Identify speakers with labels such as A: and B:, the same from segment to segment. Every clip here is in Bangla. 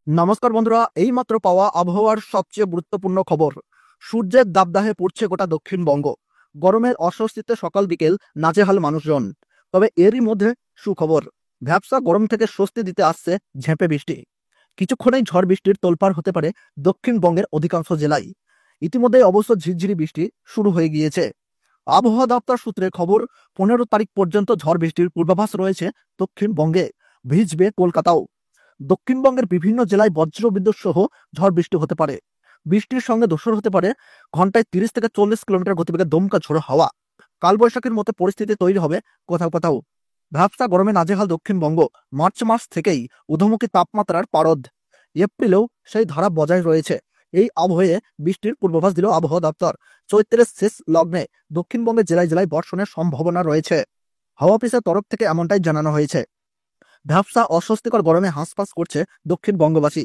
A: নমস্কার বন্ধুরা, এইমাত্র পাওয়া আবহাওয়ার সবচেয়ে গুরুত্বপূর্ণ খবর। সূর্যের দাবদাহে পড়ছে গোটা দক্ষিণবঙ্গ। গরমের অস্বস্তিতে সকাল বিকেল নাজেহাল মানুষজন। তবে এরই মধ্যে সুখবর, ভ্যাপসা গরম থেকে স্বস্তি দিতে আসছে ঝেঁপে বৃষ্টি। কিছুক্ষণেই ঝড় বৃষ্টির তোলপাড় হতে পারে দক্ষিণবঙ্গের অধিকাংশ জেলায়। ইতিমধ্যেই অবশ্য ঝিরঝিরি বৃষ্টি শুরু হয়ে গিয়েছে। আবহাওয়া দপ্তর সূত্রে খবর, 15 তারিখ পর্যন্ত ঝড় বৃষ্টির পূর্বাভাস রয়েছে দক্ষিণবঙ্গে। ভিজবে কলকাতাও। দক্ষিণবঙ্গের বিভিন্ন জেলায় বজ্রবিদ্যুৎ সহ ঝড় বৃষ্টি হতে পারে। বৃষ্টির সঙ্গে ধূসর হতে পারে ঘন্টায় 30 থেকে 40 কিলোমিটার গতিবেগে দমকা ঝোড়ো হাওয়া। কালবৈশাখীর মতো পরিস্থিতি তৈরি হবে কোথাও কোথাও। ভ্যাপসা গরমে নাজেহাল দক্ষিণবঙ্গ। মার্চ মাস থেকেই ঊর্ধ্বমুখী তাপমাত্রার পারদ। এপ্রিলেও সেই ধারা বজায় রয়েছে। এই আবহে বৃষ্টির পূর্বাভাস দিল আবহাওয়া দপ্তর। চৈত্রের শেষ লগ্নে দক্ষিণবঙ্গের জেলায় জেলায় বর্ষণের সম্ভাবনা রয়েছে। হাওয়া অফিসের তরফ থেকে এমনটাই জানানো হয়েছে। ভ্যাপসা অস্বস্তিকর গরমে হাঁসফাঁস করছে দক্ষিণবঙ্গবাসী।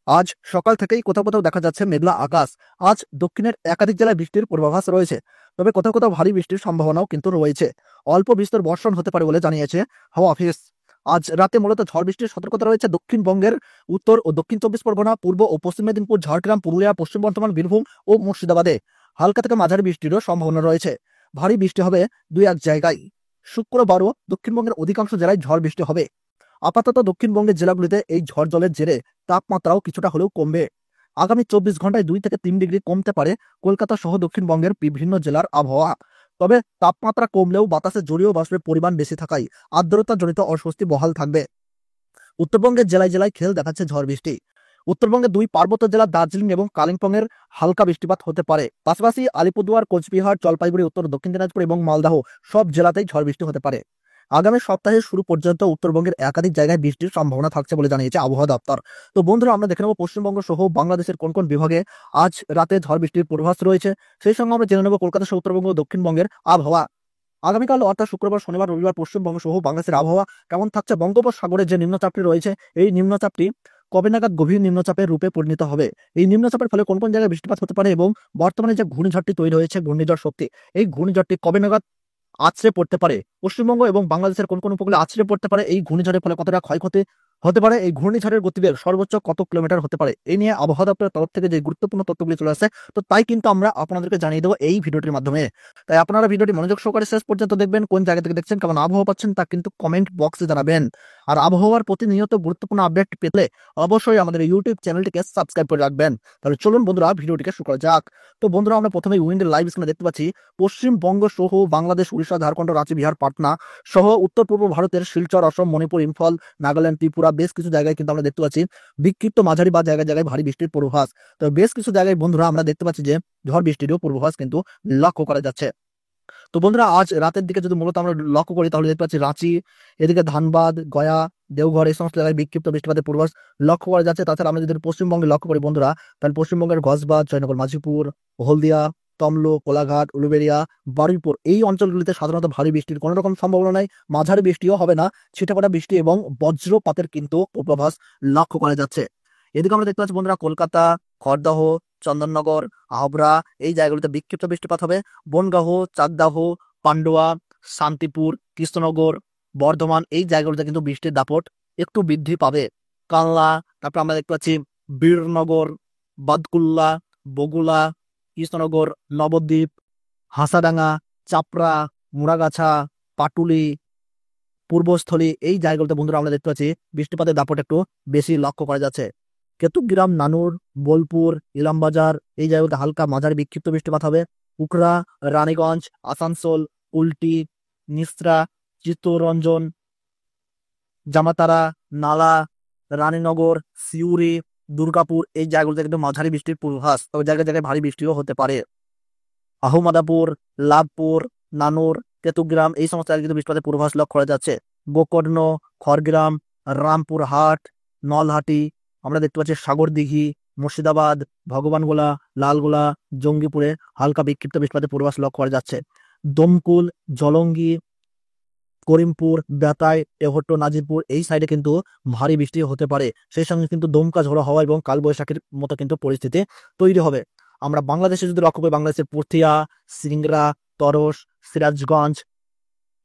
A: আজ সকাল থেকেই কোথাও কোথাও দেখা যাচ্ছে মেঘলা আকাশ। আজ দক্ষিণের একাধিক জেলায় বৃষ্টির পূর্বাভাস রয়েছে। তবে কোথাও কোথাও ভারী বৃষ্টির সম্ভাবনাও কিন্তু রয়েছে। অল্প বিস্তর বর্ষণ হতে পারে বলে জানিয়েছে হাওয়া অফিস। আজ রাতে মূলত ঝড় বৃষ্টির সতর্কতা রয়েছে দক্ষিণবঙ্গের উত্তর ও দক্ষিণ 24 পরগনা, পূর্ব ও পশ্চিম মেদিনীপুর, ঝাড়গ্রাম, পুরুলিয়া, পশ্চিম বর্ধমান, বীরভূম ও মুর্শিদাবাদে। হালকা থেকে মাঝারি বৃষ্টিরও সম্ভাবনা রয়েছে। ভারী বৃষ্টি হবে 2-1 জায়গায়। শুক্রবারও দক্ষিণবঙ্গের অধিকাংশ জেলায় ঝড় বৃষ্টি হবে। আপাতত দক্ষিণবঙ্গের জেলাগুলিতে এই ঝড় জলের জেরে তাপমাত্রাও কিছুটা হলেও কমবে। আগামী 24 ঘন্টায় 2 থেকে 3 ডিগ্রি কমতে পারে কলকাতা সহ দক্ষিণবঙ্গের বিভিন্ন জেলার আবহাওয়া। তবে তাপমাত্রা কমলেও বাতাসে জলীয় বাষ্পের পরিমাণ বেশি থাকায় আর্দ্রতাজনিত অস্বস্তি বহাল থাকবে। উত্তরবঙ্গের জেলায় জেলায় খেল দেখাচ্ছে ঝড় বৃষ্টি। উত্তরবঙ্গের 2 পার্বত্য জেলা দার্জিলিং এবং কালিম্পংয়ের হালকা বৃষ্টিপাত হতে পারে। পাশাপাশি আলিপুরদুয়ার, কোচবিহার, জলপাইগুড়ি, উত্তর দক্ষিণ দিনাজপুর এবং মালদহ সব জেলাতেই ঝড় বৃষ্টি হতে পারে। আগামী সপ্তাহের শুরু পর্যন্ত উত্তরবঙ্গের একাধিক জায়গায় বৃষ্টির সম্ভাবনা থাকছে বলে জানিয়েছে আবহাওয়া দপ্তর। তো বন্ধুরা, আমরা দেখে নেব পশ্চিমবঙ্গ সহ বাংলাদেশের কোন কোন বিভাগে আজ রাতে ঝড় বৃষ্টির পূর্বাভাস রয়েছে। সেই সঙ্গে আমরা জেনে নেব কলকাতা সহ উত্তরবঙ্গ ও দক্ষিণবঙ্গের আবহাওয়া। আগামীকাল অর্থাৎ শুক্রবার, শনিবার, রবিবার পশ্চিমবঙ্গ সহ বাংলাদেশের আবহাওয়া কেমন থাকছে। বঙ্গোপসাগরে যে নিম্নচাপটি রয়েছে, এই নিম্নচাপটি কবে নাগাদ গভীর নিম্নচাপের রূপে পরিণত হবে, এই নিম্নচাপের ফলে কোন কোন জায়গায় বৃষ্টিপাত হতে পারে এবং বর্তমানে যে ঘূর্ণিঝড়টি তৈরি হয়েছে, ঘূর্ণিঝড় শক্তি, এই ঘূর্ণিঝড়টি কবে নাগাদ আছড়ে পড়তে পারে, পশ্চিমবঙ্গ এবং বাংলাদেশের কোন কোন উপকূলে আছড়ে পড়তে পারে, এই ঘূর্ণিঝড়ের ফলে কতটা ক্ষয়ক্ষতি হতে পারে, এই ঘূর্ণিঝড়ের গতিবেগ সর্বোচ্চ কত কিলোমিটার হতে পারে, এই নিয়ে আবহাওয়া দপ্তরের তরফ থেকে যে গুরুত্বপূর্ণ তথ্যগুলি চলে আসছে, তো তাই কিন্তু আমরা আপনাদেরকে জানিয়ে দেবো এই ভিডিওটির মাধ্যমে। তাই আপনারা ভিডিওটি মনোযোগ সহকারে শেষ পর্যন্ত দেখবেন। কোন জায়গা থেকে দেখছেন, কেমন আবহাওয়া পাচ্ছেন তা কিন্তু কমেন্ট বক্সে জানাবেন। আর আবহাওয়ার প্রতিনিয়ত গুরুত্বপূর্ণ আপডেট পেতে অবশ্যই আমাদের ইউটিউব চ্যানেলটিকে সাবস্ক্রাইব করে রাখবেন। তাহলে চলুন বন্ধুরা, ভিডিওটিকে শুরু করা যাক। তো বন্ধুরা, আমরা প্রথমে উইন্ডের লাইভ স্ক্রিনে দেখতে পাচ্ছি পশ্চিমবঙ্গ সহ বাংলাদেশ, উড়িষ্যা, ঝাড়খণ্ড, রাঁচি, বিহার, পাটনা সহ উত্তর পূর্ব ভারতের শিলচর, অসম, মণিপুর, ইম্ফল, নাগাল্যান্ড, ত্রিপুরা বেশ কিছু জায়গায় কিন্তু আমরা দেখতে পাচ্ছি বিক্ষিপ্ত মাঝারি বা জায়গায় জায়গায় ভারী বৃষ্টির পূর্বাভাস। তো বেশ কিছু জায়গায় বন্ধুরা আমরা দেখতে পাচ্ছি যে ঝড় বৃষ্টিরও পূর্বাভাস কিন্তু লক্ষ্য করা যাচ্ছে। তো বন্ধুরা, আজ রাতের দিকে যদি মূলত আমরা লক্ষ্য করি তাহলে দেখতে পাচ্ছি রাঁচি, এদিকে ধানবাদ, গয়া, দেওঘর এই সমস্ত জায়গায় বিক্ষিপ্ত বৃষ্টিপাতের পূর্বাভাস লক্ষ্য করা যাচ্ছে। তাছাড়া আমরা যদি পশ্চিমবঙ্গে লক্ষ্য করি বন্ধুরা, তাহলে পশ্চিমবঙ্গের গজবাজ, জয়নগর, মাঝিপুর, হলদিয়া, তমলুক, কোলাঘাট, উলুবেড়িয়া, বারুইপুর এই অঞ্চলগুলিতে সাধারণত ভারী বৃষ্টির কোনো রকম সম্ভাবনা নাই। মাঝারি বৃষ্টিও হবে না, ছিটেফোঁটা বৃষ্টি এবং বজ্রপাতের কিন্তু পূর্বাভাস লক্ষ্য করা যাচ্ছে। এদিকে আমরা দেখতে পাচ্ছি বন্ধুরা কলকাতা, খড়দহ, চন্দননগর, হাবড়া এই জায়গাগুলিতে বিক্ষিপ্ত বৃষ্টিপাত হবে। বনগাঁহ, চাকদাহ, পান্ডুয়া, শান্তিপুর, কৃষ্ণনগর, বর্ধমান এই জায়গাগুলোতে কিন্তু বৃষ্টির দাপট একটু বৃদ্ধি পাবে। কালনা, তারপর আমরা দেখতে পাচ্ছি বীরনগর, বাদকুল্লা, বগুলা, কৃষ্ণনগর, নবদ্বীপ, হাসাডাঙ্গা, চাপড়া, মুড়াগাছা, পাটুলি, পূর্বস্থলী এই জায়গাগুলোতে বন্ধুরা আমরা দেখতে পাচ্ছি বৃষ্টিপাতের দাপট একটু বেশি লক্ষ্য করা যাচ্ছে। কেতুগ্রাম, নানুর, বোলপুর, ইলামবাজার এই জায়গাগুলোতে হালকা মাঝারি বিক্ষিপ্ত বৃষ্টিপাত হবে। উকড়া, রানীগঞ্জ, আসানসোল, কুলটি, নিসরা, চিত্তরঞ্জন, জামাতারা, নালা, রানীনগর, সিউড়ি, দুর্গাপুর এই জায়গাগুলোতে কিন্তু মাঝারি বৃষ্টির পূর্বাভাস, তবে জায়গায় জায়গায় ভারী বৃষ্টিও হতে পারে। আহমদাপুর, লাভপুর, নানুর, তেতুগ্রাম এই সমস্ত জায়গায় কিন্তু বৃষ্টিপাতের পূর্বাভাস লক্ষ্য করা যাচ্ছে। গোকর্ণ, খড়গ্রাম, রামপুরহাট, নলহাটি, আমরা দেখতে পাচ্ছি সাগরদিঘি, মুর্শিদাবাদ, ভগবানগোলা, লালগোলা, জঙ্গিপুরে হালকা বিক্ষিপ্ত বৃষ্টিপাতের পূর্বাভাস লক্ষ্য করা যাচ্ছে। দমকুল, জলঙ্গি, করিমপুর, বেতাই, তেহট্ট, নাজিরপুর এই সাইডে কিন্তু ভারী বৃষ্টি হতে পারে। সেই সঙ্গে কিন্তু দমকা ঝোড়ো হওয়া এবং কালবৈশাখীর মতো কিন্তু পরিস্থিতি তৈরি হবে। আমরা বাংলাদেশে যদি লক্ষ্য করি, বাংলাদেশের পুরথিয়া, সিংড়া, তরস, সিরাজগঞ্জ,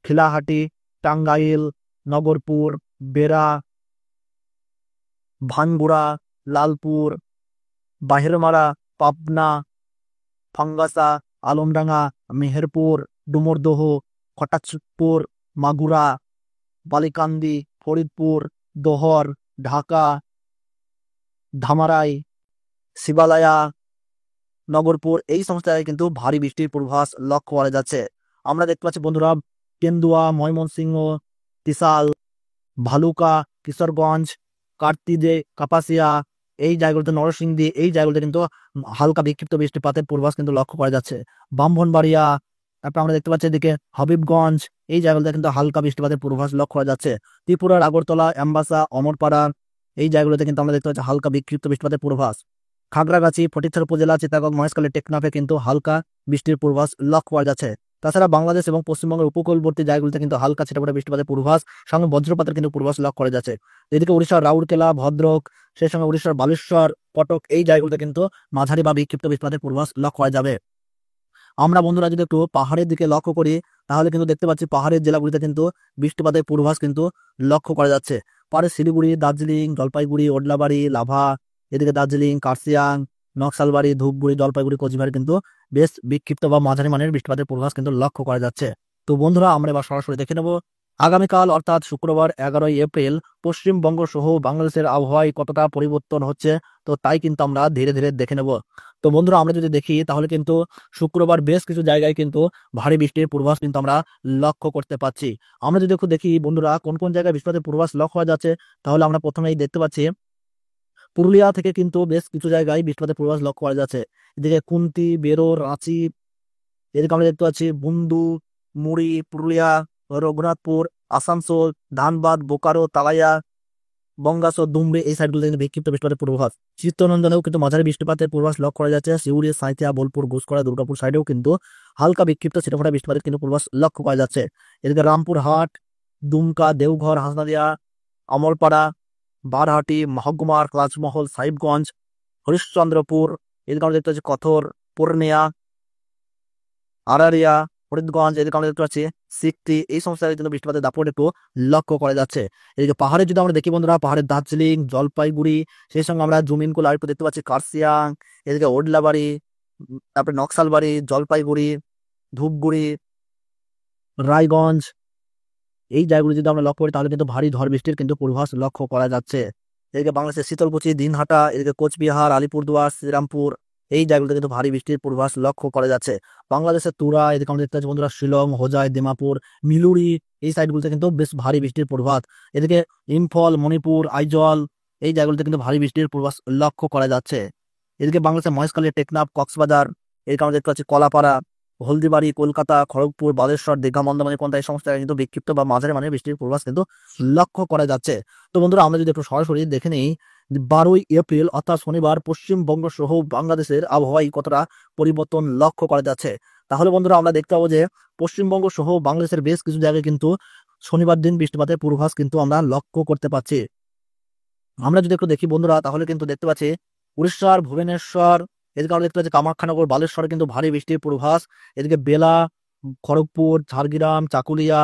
A: খিলাহাটি, টাঙ্গাইল, নগরপুর, বেড়া, ভানগুড়া, লালপুর, বাহেরমারা, পাবনা, ফাঙ্গাসা, আলমডাঙ্গা, মেহেরপুর, ডুমুরদহ, ফটাকপুর, মাগুরা, বালিকান্দি, ফরিদপুর, দোহর, ঢাকা, ধামারাই, শিবালয়া, নগরপুর এই সমস্ত জায়গায় কিন্তু ভারী বৃষ্টির পূর্বাভাস লক্ষ্য করা যাচ্ছে। আমরা দেখতে পাচ্ছি বন্ধুরা কেন্দুয়া, ময়মনসিংহ, ত্রিশাল, ভালুকা, কিশোরগঞ্জ, কার্তিদে, কাপাসিয়া এই জায়গাগুলোতে, নরসিংদী এই জায়গাগুলোতে কিন্তু হালকা বিক্ষিপ্ত বৃষ্টিপাতের পূর্বাভাস কিন্তু লক্ষ্য করা যাচ্ছে। ব্রাহ্মণবাড়িয়া, তারপর আমরা দেখতে পাচ্ছি এদিকে হবিবগঞ্জ এই জায়গাগুলোতে কিন্তু হালকা বৃষ্টিপাতের পূর্বাভাস লক্ষ্য করা যাচ্ছে। ত্রিপুরার আগরতলা, অ্যাম্বাসা, অমরপাড়া এই জায়গাগুলোতে কিন্তু আমরা দেখতে পাচ্ছি হালকা বিক্ষিপ্ত বৃষ্টিপাতের পূর্বাভাস। খাগড়াগাছি, ফটিকছড়ি উপজেলা, চিটাগং, মহেশখালী, টেকনাফে কিন্তু হালকা বৃষ্টির পূর্বাভাস লক্ষ্য করা যাচ্ছে। তাছাড়া বাংলাদেশ এবং পশ্চিমবঙ্গের উপকূলবর্তী জায়গাগুলোতে কিন্তু হালকা ছিটাফোঁটা বৃষ্টিপাতের পূর্বাভাস সঙ্গে বজ্রপাতের কিন্তু পূর্বাভাস লক্ষ্য করা যাচ্ছে। এদিকে উড়িষ্যার রাউরকেলা, ভদ্রক, সেই সঙ্গে উড়িষ্যার বালেশ্বর, কটক এই জায়গাগুলোতে কিন্তু মাঝারি বা বিক্ষিপ্ত বৃষ্টিপাতের পূর্বাভাস লক্ষ্য করা যাবে। আমরা বন্ধুরা যদি একটু পাহাড়ের দিকে লক্ষ্য করি তাহলে কিন্তু দেখতে পাচ্ছি পাহাড়ের জেলাগুলিতে কিন্তু বৃষ্টিপাতের পূর্বাভাস কিন্তু লক্ষ্য করা যাচ্ছে। পাহাড়ে শিলিগুড়ি, দার্জিলিং, জলপাইগুড়ি, ওডলাবাড়ি, লাভা, এদিকে দার্জিলিং, কার্শিয়াং, নকশালবাড়ি, ধূপগুড়ি, জলপাইগুড়ি, কোচবিহারে কিন্তু বেশ বিক্ষিপ্ত বা মাঝারি মানের বৃষ্টিপাতের পূর্বাভাস কিন্তু লক্ষ্য করা যাচ্ছে। তো বন্ধুরা আমরা এবার সরাসরি দেখে নেব আগামীকাল অর্থাৎ শুক্রবার 11ই এপ্রিল পশ্চিমবঙ্গ সহ বাংলাদেশের আবহাওয়ায় কতটা পরিবর্তন হচ্ছে, তো তাই কিন্তু আমরা ধীরে ধীরে দেখে নেব। তো বন্ধুরা আমরা যদি দেখি তাহলে কিন্তু শুক্রবার বেশ কিছু জায়গায় কিন্তু ভারী বৃষ্টির পূর্বাভাস কিন্তু আমরা লক্ষ্য করতে পাচ্ছি। আমরা যদি একটু দেখি বন্ধুরা কোন কোন জায়গায় বৃষ্টিপাতের পূর্বাভাস লক্ষ্য করা যাচ্ছে, তাহলে আমরা প্রথমেই দেখতে পাচ্ছি পুরুলিয়া থেকে কিন্তু বেশ কিছু জায়গায় বৃষ্টিপাতের পূর্বাভাস লক্ষ্য করা যাচ্ছে। এদিকে কুন্তি, বেরোর, রাঁচি, এদিকে আমরা দেখতে পাচ্ছি বুন্দু, মুড়ি, পুরুলিয়া, রঘুনাথপুর, আসানসোল, ধানবাদ, বোকারো, তালাইয়া, বঙ্গাসো, দুমড়ে এই সাইডগুলোতে কিন্তু বিক্ষিপ্ত বৃষ্টিপাতের পূর্বাভাস। চিত্তরঞ্জনেও কিন্তু মাঝারি বৃষ্টিপাতের পূর্বাভাস লক্ষ্য করা যাচ্ছে। সিউড়ি, সাঁইথিয়া, বোলপুর, ঘুষকরা, দুর্গাপুর সাইডেও কিন্তু হালকা বিক্ষিপ্ত ছিটেফোঁটা বৃষ্টিপাতের কিন্তু পূর্বাভাস লক্ষ্য করা যাচ্ছে। এদিকে রামপুরহাট, দুমকা, দেওঘর, হাসনাদিয়া, আমলপাড়া, বারহাটি, মহকুমার, রাজমহল, সাহিবগঞ্জ, হরিশ্চন্দ্রপুর, এদিকে আমরা দেখতে পাচ্ছি কথর, পূর্ণিয়া, আরারিয়া, ফরিদগঞ্জ, এদিকে আমরা দেখতে পাচ্ছি সিকটি এই সমস্ত জায়গায় কিন্তু বৃষ্টিপাতের দাপট একটু লক্ষ্য করা যাচ্ছে। এদিকে পাহাড়ে যদি আমরা দেখি বন্ধুরা পাহাড়ের দার্জিলিং, জলপাইগুড়ি, সেই সঙ্গে আমরা জুমিন করে আরেকটু দেখতে পাচ্ছি কার্শিয়াং, এদিকে ওডলাবাড়ি, তারপরে নকশালবাড়ি, জলপাইগুড়ি, ধূপগুড়ি, রায়গঞ্জ এই জায়গাগুলো যদি আমরা লক্ষ্য করি তাহলে কিন্তু ভারী ঝড় বৃষ্টির কিন্তু পূর্বাভাস লক্ষ্য করা যাচ্ছে। এদিকে বাংলাদেশের শীতলকুচি, দিনহাটা, এদিকে কোচবিহার, আলিপুরদুয়ার, শ্রীরামপুর এই জায়গাগুলোতে কিন্তু ভারী বৃষ্টির পূর্বাভাস লক্ষ্য করা যাচ্ছে। বাংলাদেশের তুরা, এদিকে আমরা দেখতে পাচ্ছি বন্ধুরা শিলং, হোজাই, দিমাপুর, মিলুরি এই সাইডগুলোতে কিন্তু বেশ ভারী বৃষ্টির পূর্বাভাস। এদিকে ইম্ফল, মণিপুর, আইজল এই জায়গাগুলোতে কিন্তু ভারী বৃষ্টির পূর্বাভাস লক্ষ্য করা যাচ্ছে। এদিকে বাংলাদেশের মহেশখালী, টেকনাফ, কক্সবাজার, এদিকে আমরা দেখতে পাচ্ছি কলাপাড়া, হলদিবাড়ি, কলকাতা, খড়গপুর, বালেশ্বর, দীঘা, মন্দারমণি, কোনটা এই সমস্ত জায়গায় কিন্তু বিক্ষিপ্ত বা মাঝারি মানের বৃষ্টির পূর্বাভাস কিন্তু লক্ষ্য করা যাচ্ছে। তো বন্ধুরা আমরা যদি একটু সরাসরি দেখে নিই 12ই এপ্রিল অর্থাৎ শনিবার পশ্চিমবঙ্গ সহ বাংলাদেশের আবহাওয়ায় কতটা পরিবর্তন লক্ষ্য করা যাচ্ছে, তাহলে বন্ধুরা আমরা দেখতে পাবো যে পশ্চিমবঙ্গ সহ বাংলাদেশের বেশ কিছু জায়গায় কিন্তু শনিবার দিন বৃষ্টিপাতের পূর্বাভাস কিন্তু আমরা লক্ষ্য করতে পারছি। আমরা যদি একটু দেখি বন্ধুরা তাহলে কিন্তু দেখতে পাচ্ছি উড়িষ্যার ভুবনেশ্বর, এদিকে আমরা দেখতে পাচ্ছি কামাখ্যানগর, বালেশ্বরে কিন্তু ভারী বৃষ্টির পূর্বাভাস। এদিকে বেলা, খড়গপুর, ঝাড়গ্রাম, চাকুলিয়া,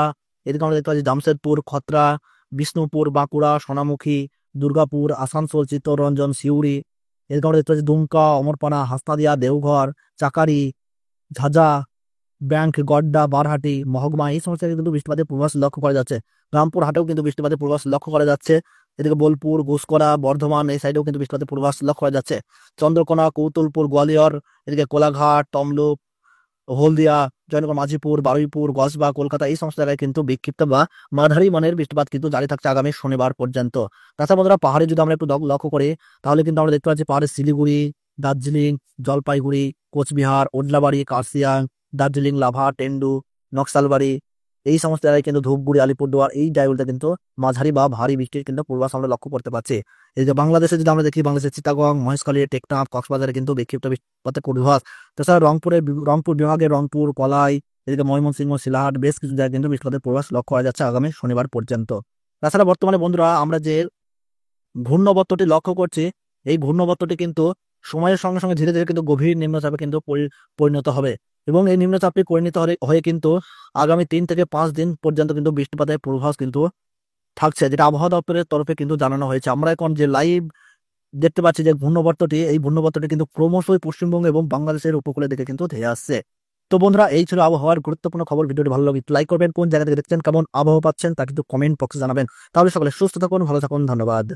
A: এদিকে আমরা দেখতে পাচ্ছি জামশেদপুর, খত্রা, বিষ্ণুপুর, বাঁকুড়া, সোনামুখী, দুর্গাপুর, আসানসোল, চিত্তরঞ্জন, সিউড়ি, এদিকে আমরা দেখতে পাচ্ছি দুমকা, অমরপাড়া, হাসনাদিয়া, দেওঘর, চাকারি, ঝাঝা, ব্যাংক, গড্ডা, বারহাটি, মহকুমা এই সমস্ত জায়গায় কিন্তু বৃষ্টিপাতের পূর্বাভাস লক্ষ্য করা যাচ্ছে। রামপুর হাটেও কিন্তু বৃষ্টিপাতের পূর্বাভাস লক্ষ্য করা যাচ্ছে। এদিকে বোলপুর, ঘুষকরা, বর্ধমান এই সাইডেও কিন্তু বৃষ্টিপাতের পূর্বাভাস লক্ষ্য করা যাচ্ছে। চন্দ্রকোনা, কৌতুলপুর, গোয়ালিয়র, এদিকে কোলাঘাট, তমলুক, হলদিয়া, জয়নগর, মাঝিপুর, বারুইপুর, গসবা, কলকাতা এই সমস্ত জায়গায় কিন্তু বিক্ষিপ্ত বা মাঝারি মানের বৃষ্টিপাত কিন্তু জারি থাকছে আগামী শনিবার পর্যন্ত। তাছাড়া বন্ধুরা পাহাড়ে যদি আমরা একটু লক্ষ্য করি তাহলে কিন্তু আমরা দেখতে পাচ্ছি পাহাড়ের শিলিগুড়ি, দার্জিলিং, জলপাইগুড়ি, কোচবিহার, ওডলাবাড়ি, কার্শিয়াং, দার্জিলিং, লাভা, টেন্ডু, নকশালবাড়ি এই সমস্ত জায়গায় কিন্তু ধূপগুড়ি, আলিপুরদুয়ার এই জায়গাগুলোতে কিন্তু মাঝারি বা ভারী বৃষ্টির কিন্তু পূর্বাভাস আমরা লক্ষ্য করতে পারছি। এই যে বাংলাদেশে যদি আমরা দেখি বাংলাদেশের চিটাগং, মহেশখালী, টেকনাফ, কক্সবাজারে কিন্তু বিক্ষিপ্ত বৃষ্টিপাতের পূর্বাভাস। তাছাড়া রংপুর বিভাগে রংপুর, কলাই, এদিকে ময়মনসিংহ, শিলাহাট বেশ কিছু জায়গায় কিন্তু বৃষ্টিপাতের পূর্বাভাস লক্ষ্য করা যাচ্ছে আগামী শনিবার পর্যন্ত। তাছাড়া বর্তমানে বন্ধুরা আমরা যে ঘূর্ণবর্তটি লক্ষ্য করছি এই ঘূর্ণবর্তটি কিন্তু সময়ের সঙ্গে সঙ্গে ধীরে ধীরে কিন্তু গভীর নিম্নচাপে কিন্তু পরিণত হবে এবং এই নিম্নচাপটি পরিণত হয়ে কিন্তু আগামী 3 থেকে 5 দিন পর্যন্ত কিন্তু বৃষ্টিপাতের পূর্বাভাস কিন্তু থাকছে, যেটা আবহাওয়া দপ্তরের তরফে কিন্তু জানানো হয়েছে। আমরা এখন যে লাইভ দেখতে পাচ্ছি যে এই ঘূর্ণবর্তটি কিন্তু ক্রমশই পশ্চিমবঙ্গ এবং বাংলাদেশের উপকূলের দিকে কিন্তু ধেয়ে আসছে। তো বন্ধুরা, এই ছিল আবহাওয়ার গুরুত্বপূর্ণ খবর। ভিডিওটি ভালো লাগে লাইক করবেন, কোন জায়গা থেকে দেখছেন, কেমন আবহাওয়া পাচ্ছেন তা কিন্তু কমেন্ট বক্সে জানাবেন। তাহলে সকলে সুস্থ থাকুন, ভালো থাকুন, ধন্যবাদ।